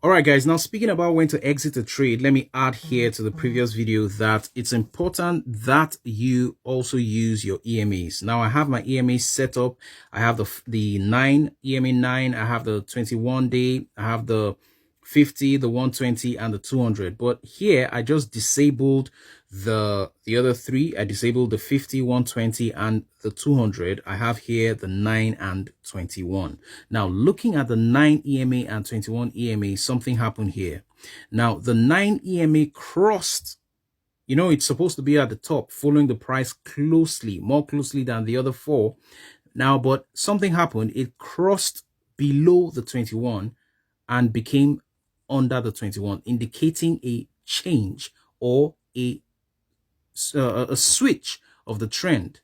All right, guys, now speaking about when to exit a trade, let me add here to the previous video that it's important that you also use your EMAs. Now I have my EMA set up. I have the 9 EMA 9, I have the 21 day, I have the 50, the 120 and the 200. But here I just disabled the other three. I disabled the 50, 120 and the 200. I have here the 9 and 21. Now looking at the 9 EMA and 21 EMA, something happened here. Now the 9 EMA crossed, you know, it's supposed to be at the top, following the price closely, more closely than the other four. Now, but something happened. It crossed below the 21 and became under the 21, indicating a change or a switch of the trend.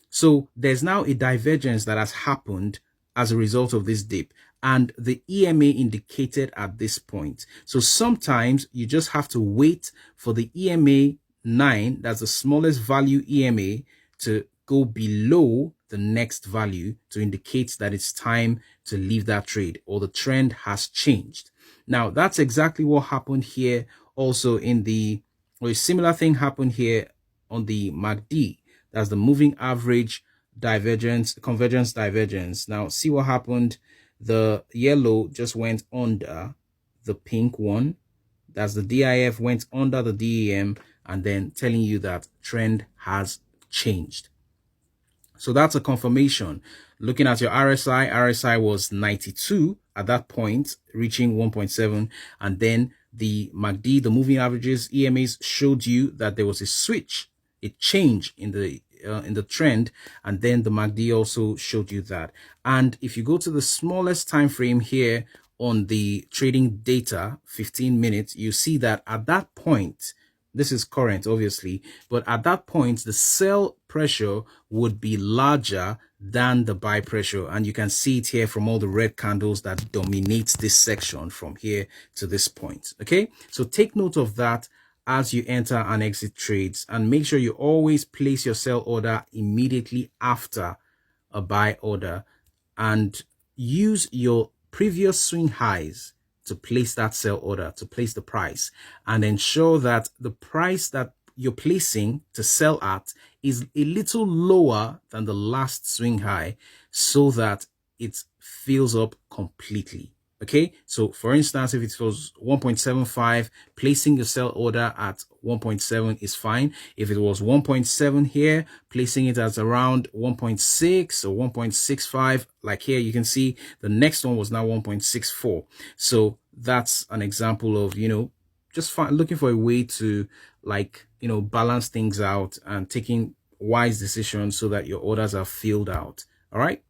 So there's now a divergence that has happened as a result of this dip, and the EMA indicated at this point. So sometimes you just have to wait for the EMA 9, that's the smallest value EMA, to go below the next value to indicate that it's time to leave that trade or the trend has changed. Now that's exactly what happened here also in the, or a similar thing happened here on the MACD. That's the moving average divergence, convergence divergence. Now see what happened. The yellow just went under the pink one. That's the DIF went under the DEM, and then telling you that trend has changed. So that's a confirmation. Looking at your RSI was 92 at that point, reaching 1.7. And then the MACD, the moving averages, EMAs showed you that there was a switch, a change in the trend, and then the MACD also showed you that. And if you go to the smallest time frame here on the trading data, 15 minutes, you see that at that point, this is current obviously, but at that point the sell pressure would be larger than the buy pressure, and you can see it here from all the red candles that dominates this section from here to this point. Okay, so take note of that as you enter and exit trades, and make sure you always place your sell order immediately after a buy order, and use your previous swing highs to place that sell order, to place the price, and ensure that the price that you're placing to sell at is a little lower than the last swing high, so that it fills up completely. Okay, so for instance, if it was 1.75, placing your sell order at 1.7 is fine. If it was 1.7 here, placing it at around 1.6 or 1.65, like here, you can see the next one was now 1.64. So that's an example of, you know, just looking for a way to, like, you know, balance things out and taking wise decisions so that your orders are filled out. All right.